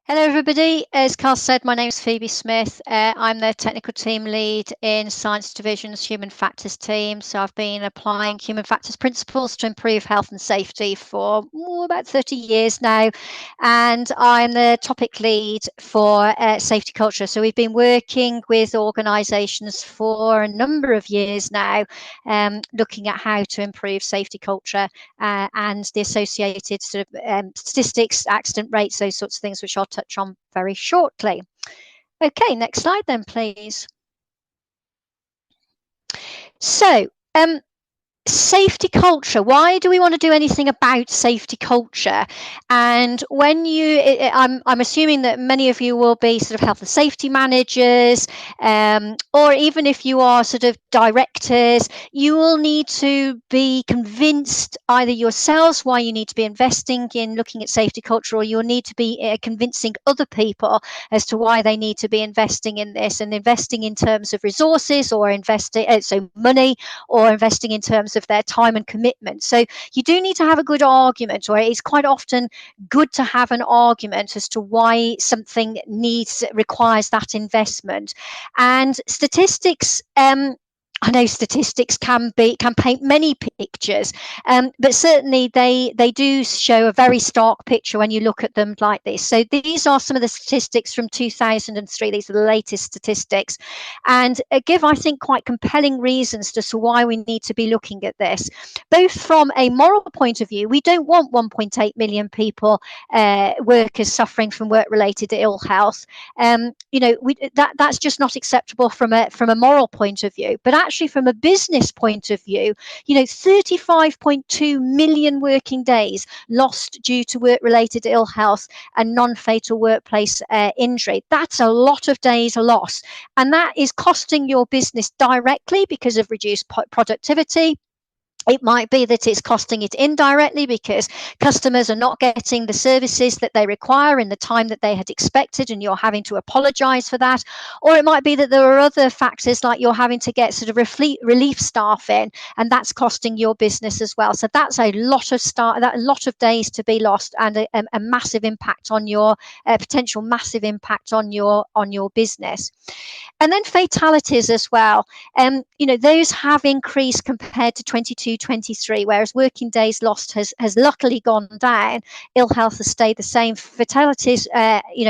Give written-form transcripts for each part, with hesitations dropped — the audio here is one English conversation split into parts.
Hello, everybody. As Carl said, my name is Phoebe Smith. I'm the technical team lead in Science Division's Human Factors team. So I've been applying human factors principles to improve health and safety for about 30 years now. And I'm the topic lead for safety culture. So we've been working with organisations for a number of years now, looking at how to improve safety culture and the associated sort of statistics, accident rates, those sorts of things, which I'll touch on very shortly. Okay, next slide then, please. So, safety culture. Why do we want to do anything about safety culture? And when I'm assuming that many of you will be sort of health and safety managers, or even if you are sort of directors, you will need to be convinced either yourselves why you need to be investing in looking at safety culture, or you'll need to be convincing other people as to why they need to be investing in this, and investing in terms of resources, or investing so money, or investing in terms of their time and commitment. So you do need to have a good argument, or it's quite often good to have an argument as to why something requires that investment. And statistics, I know statistics can paint many pictures, but certainly they do show a very stark picture when you look at them like this. So these are some of the statistics from 2003. These are the latest statistics, and give, I think, quite compelling reasons as to why we need to be looking at this. Both from a moral point of view, we don't want 1.8 million people, workers, suffering from work-related ill health. That's just not acceptable from a moral point of view. But actually, from a business point of view, 35.2 million working days lost due to work-related ill health and non-fatal workplace injury. That's a lot of days lost, and that is costing your business directly because of reduced productivity. It might be that it's costing it indirectly because customers are not getting the services that they require in the time that they had expected, and you're having to apologize for that. Or it might be that there are other factors, like you're having to get sort of relief staff in, and that's costing your business as well. So that's a lot of days to be lost, and a massive impact on your potential massive impact on your business. And then fatalities as well. Those have increased compared to 22-23, whereas working days lost has luckily gone down. Ill health has stayed the same. Fatalities,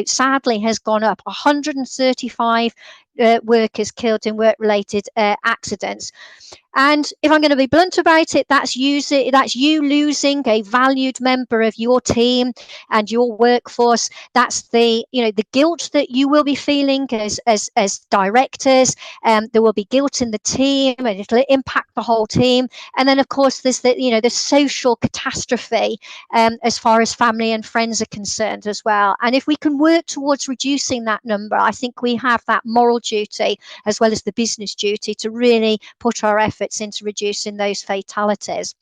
sadly, has gone up. 135 workers killed in work-related accidents. And if I'm going to be blunt about it, that's you losing a valued member of your team and your workforce. That's the guilt that you will be feeling as directors. There will be guilt in the team, and it'll impact the whole team. And then, of course, there's the social catastrophe as far as family and friends are concerned as well. And if we can work towards reducing that number, I think we have that moral duty as well as the business duty to really put our efforts into reducing those fatalities.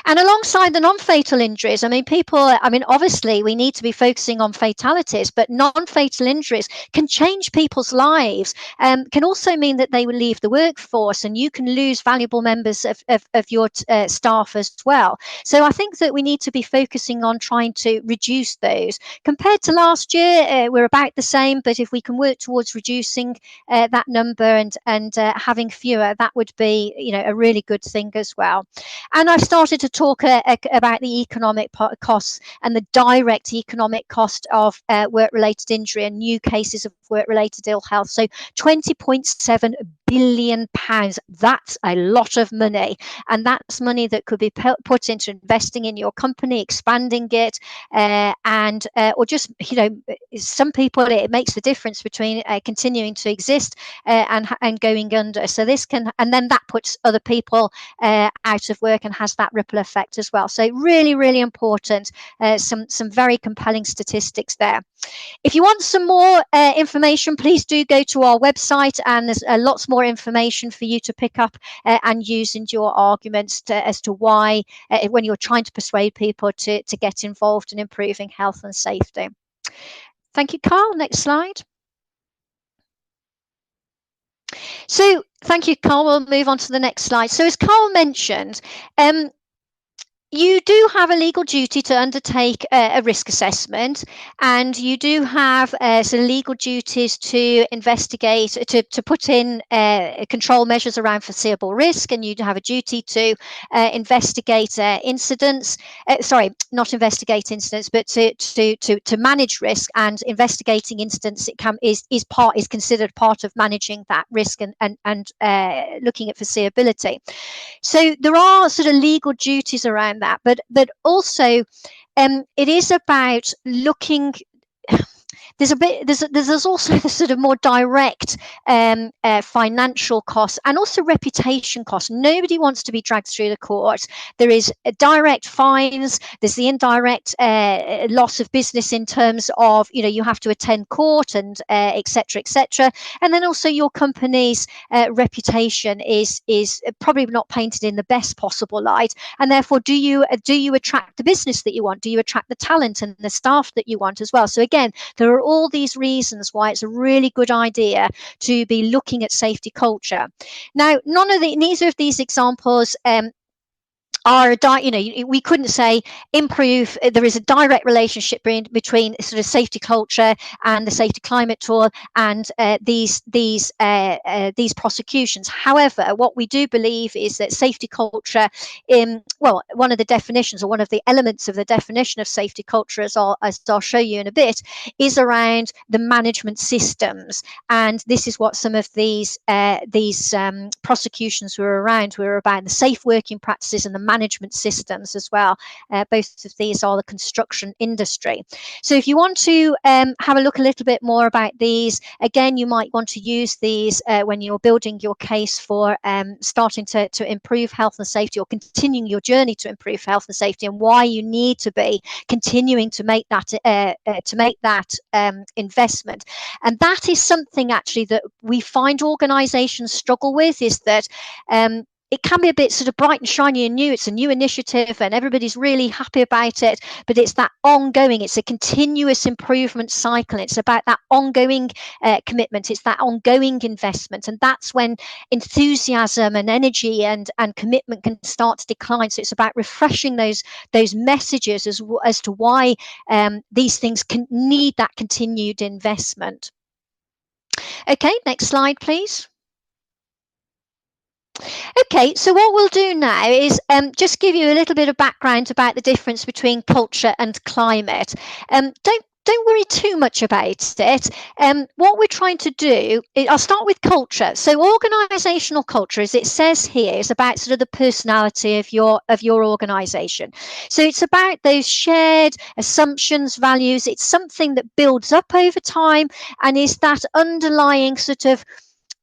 And alongside the non-fatal injuries, obviously we need to be focusing on fatalities, but non-fatal injuries can change people's lives, can also mean that they will leave the workforce, and you can lose valuable members of your staff as well. So I think that we need to be focusing on trying to reduce those. Compared to last year, we're about the same, but if we can work towards reducing that number and having fewer, that would be a really good thing as well. And I've started to talk about the economic costs and the direct economic cost of work-related injury and new cases of work-related ill health. So £20.7 billion. That's a lot of money, and that's money that could be put into investing in your company, expanding it, or just some people, it makes the difference between continuing to exist and going under. So this can, and then that puts other people out of work and has that ripple effect as well. So really, really important. Some very compelling statistics there. If you want some more information, please do go to our website, and there's lots more information for you to pick up and use in your arguments as to why, when you're trying to persuade people to get involved in improving health and safety. Thank you, Carl. Next slide. So thank you, Carl. We'll move on to the next slide. So as Carl mentioned, You do have a legal duty to undertake a risk assessment, and you do have some legal duties to investigate, to put in control measures around foreseeable risk, and you do have a duty to investigate incidents. Sorry, not investigate incidents, but to manage risk. And investigating incidents is considered part of managing that risk and looking at foreseeability. So there are sort of legal duties around that, but also it is about looking. There's also the sort of more direct financial costs and also reputation costs. Nobody wants to be dragged through the court. There is direct fines. There's the indirect loss of business in terms of, you know, you have to attend court and etc. etc. And then also your company's reputation is probably not painted in the best possible light. And therefore, do you attract the business that you want? Do you attract the talent and the staff that you want as well? So again, there are all these reasons why it's a really good idea to be looking at safety culture. Now, neither of these examples are, you know, we couldn't say improve. There is a direct relationship between sort of safety culture and the safety climate tool and these prosecutions. However, what we do believe is that safety culture, one of the definitions or one of the elements of the definition of safety culture, as I'll show you in a bit, is around the management systems. And this is what some of these prosecutions were about: the safe working practices and the management systems as well. Both of these are the construction industry. So if you want to have a look a little bit more about these, again, you might want to use these when you're building your case for starting to improve health and safety, or continuing your journey to improve health and safety, and why you need to be continuing to make that investment. And that is something actually that we find organizations struggle with, is that it can be a bit sort of bright and shiny and new. It's a new initiative and everybody's really happy about it, but it's that ongoing, it's a continuous improvement cycle. It's about that ongoing commitment. It's that ongoing investment. And that's when enthusiasm and energy and commitment can start to decline. So it's about refreshing those messages as to why these things need that continued investment. Okay, next slide, please. Okay, so what we'll do now is just give you a little bit of background about the difference between culture and climate. Don't worry too much about it. What we're trying to do, I'll start with culture. So organizational culture, as it says here, is about sort of the personality of your organization. So it's about those shared assumptions, values. It's something that builds up over time and is that underlying sort of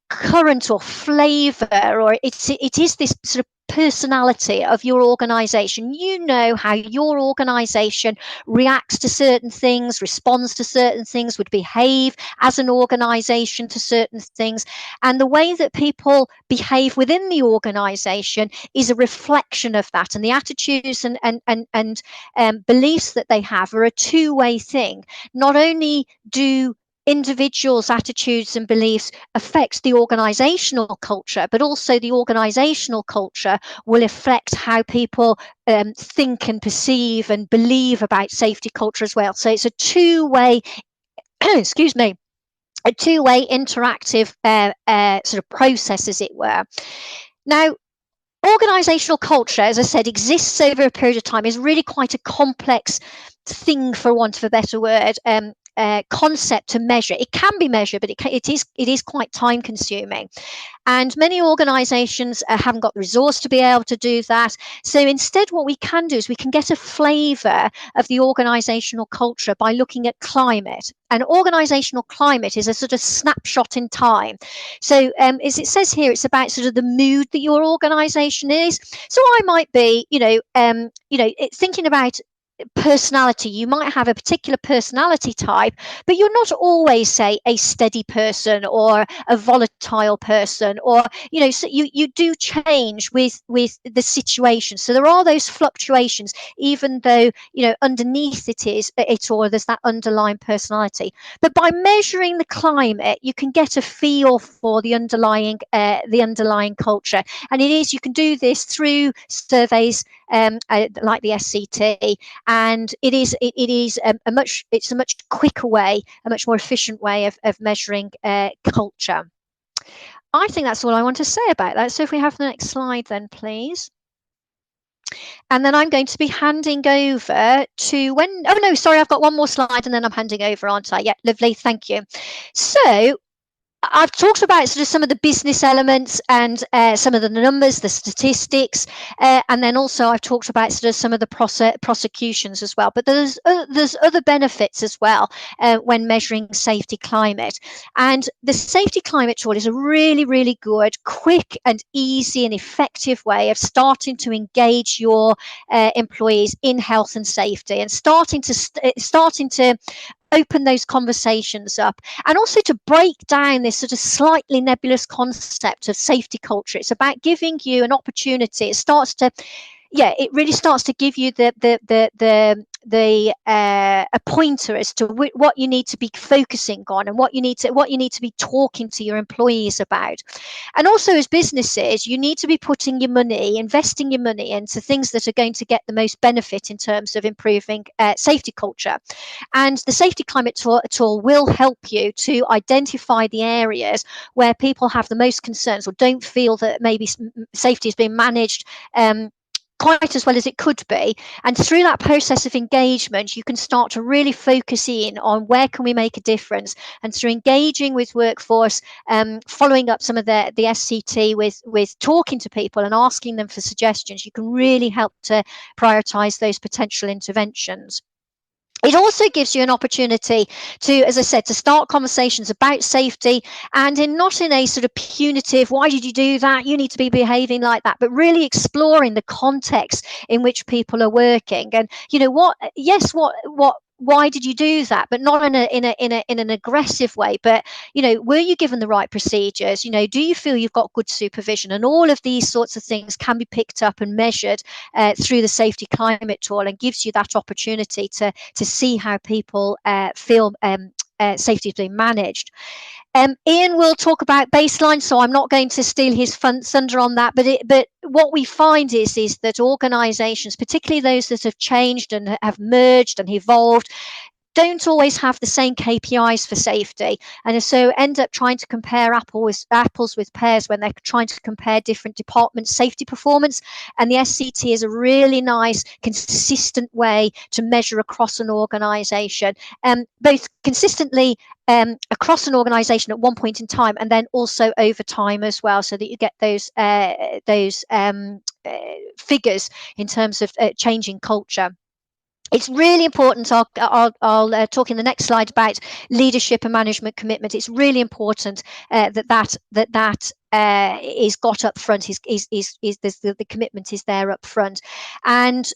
current or flavor, or it is this sort of personality of your organization. You know how your organization reacts to certain things, responds to certain things, would behave as an organization to certain things, and the way that people behave within the organization is a reflection of that. And the attitudes and beliefs that they have are a two-way thing. Not only do individuals' attitudes and beliefs affect the organizational culture, but also the organizational culture will affect how people think and perceive and believe about safety culture as well. So it's a two-way, excuse me, a two-way interactive sort of process, as it were. Now, organizational culture, as I said, exists over a period of time, is really quite a complex thing, for want of a better word. Concept to measure. It can be measured, but it is quite time consuming, and many organizations haven't got the resource to be able to do that. So instead, what we can do is we can get a flavor of the organizational culture by looking at climate. And organizational climate is a sort of snapshot in time. So as it says here, it's about sort of the mood that your organization is. So I might be, thinking about personality. You might have a particular personality type, but you're not always, say, a steady person or a volatile person, or so you do change with the situation. So there are those fluctuations, even though underneath there's that underlying personality. But by measuring the climate, you can get a feel for the underlying culture, and you can do this through surveys like the SCT, and it's a much quicker way, a much more efficient way of measuring culture. I think that's all I want to say about that. So if we have the next slide then, please. And then I'm going to be handing over to oh no, sorry, I've got one more slide and then I'm handing over, aren't I? Yeah, lovely, thank you. So I've talked about sort of some of the business elements and some of the numbers, the statistics, and then also I've talked about sort of some of the prosecutions as well. But there's other benefits as well when measuring safety climate. And the safety climate tool is a really, really good, quick and easy and effective way of starting to engage your employees in health and safety, and starting to open those conversations up, and also to break down this sort of slightly nebulous concept of safety culture. It's about giving you an opportunity. It really starts to give you a pointer as to what you need to be focusing on and what you need to be talking to your employees about. And also, as businesses, you need to be investing your money into things that are going to get the most benefit in terms of improving safety culture. And the safety climate tool will help you to identify the areas where people have the most concerns or don't feel that maybe safety is being managed quite as well as it could be. And through that process of engagement, you can start to really focus in on where can we make a difference. And through engaging with workforce, following up some of the SCT with talking to people and asking them for suggestions, you can really help to prioritize those potential interventions. It also gives you an opportunity to, as I said, to start conversations about safety, and not in a sort of punitive, why did you do that? You need to be behaving like that, but really exploring the context in which people are working. And why did you do that? But not in an aggressive way. But were you given the right procedures? Do you feel you've got good supervision? And all of these sorts of things can be picked up and measured through the safety climate tool, and gives you that opportunity to see how people feel safety is being managed. Ian will talk about baseline, so I'm not going to steal his thunder on that. But what we find is that organisations, particularly those that have changed and have merged and evolved, don't always have the same KPIs for safety, and so end up trying to compare apples with pears when they're trying to compare different departments' safety performance. And the SCT is a really nice, consistent way to measure across an organisation, both consistently across an organisation at one point in time, and then also over time as well, so that you get those figures in terms of changing culture. It's really important. I'll talk in the next slide about leadership and management commitment. It's really important that is got up front. The commitment is there up front, and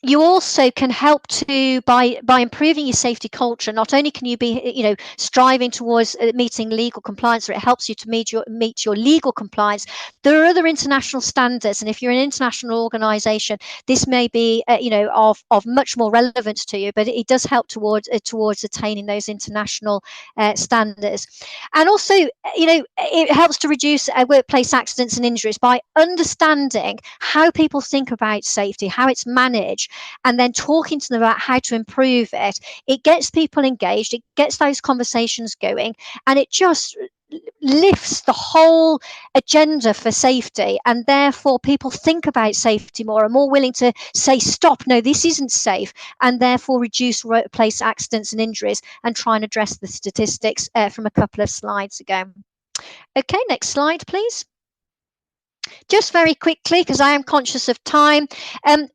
you also can help to by improving your safety culture. Not only can you be striving towards meeting legal compliance, or it helps you to meet your legal compliance, there are other international standards, and if you're an international organization, this may be of much more relevance to you, but it does help towards attaining those international standards. And also it helps to reduce workplace accidents and injuries by understanding how people think about safety, how it's managed, and then talking to them about how to improve it. It gets people engaged, it gets those conversations going, and it just lifts the whole agenda for safety, and therefore people think about safety more, and more willing to say, stop, no, this isn't safe, and therefore reduce workplace accidents and injuries, and try and address the statistics from a couple of slides ago. Okay, next slide, please. Just very quickly, because I am conscious of time.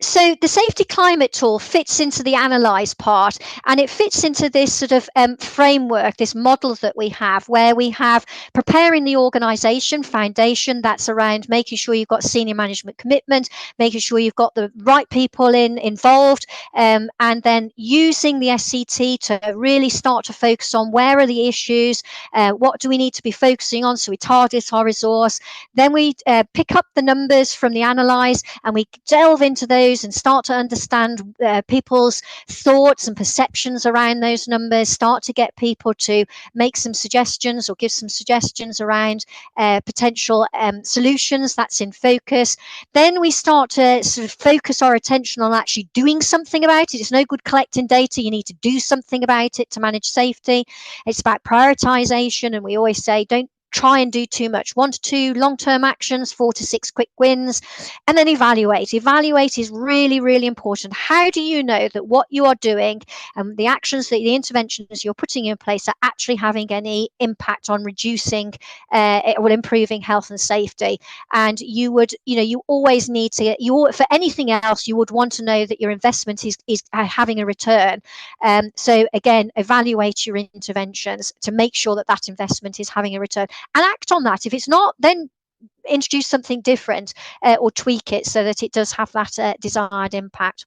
So the safety climate tool fits into the analyze part, and it fits into this sort of framework, this model that we have, where we have preparing the organisation foundation. That's around making sure you've got senior management commitment, making sure you've got the right people involved, and then using the SCT to really start to focus on where are the issues, what do we need to be focusing on, so we target our resource. Then we pick pick up the numbers from the analyze and we delve into those and start to understand people's thoughts and perceptions around those numbers, start to get people to make some suggestions or give some suggestions around potential solutions, that's in focus. Then we start to sort of focus our attention on actually doing something about it. It's no good collecting data, you need to do something about it to manage safety. It's about prioritization, and we always say don't try and do too much. 1 to 2 long-term actions, 4 to 6 quick wins, and then evaluate. Evaluate is really, really important. How do you know that what you are doing and the actions, that the interventions you're putting in place are actually having any impact on reducing or improving health and safety? And you would, you always need to, for anything else, you would want to know that your investment is having a return. So again, evaluate your interventions to make sure that that investment is having a return, and act on that. If it's not, then introduce something different or tweak it so that it does have that desired impact.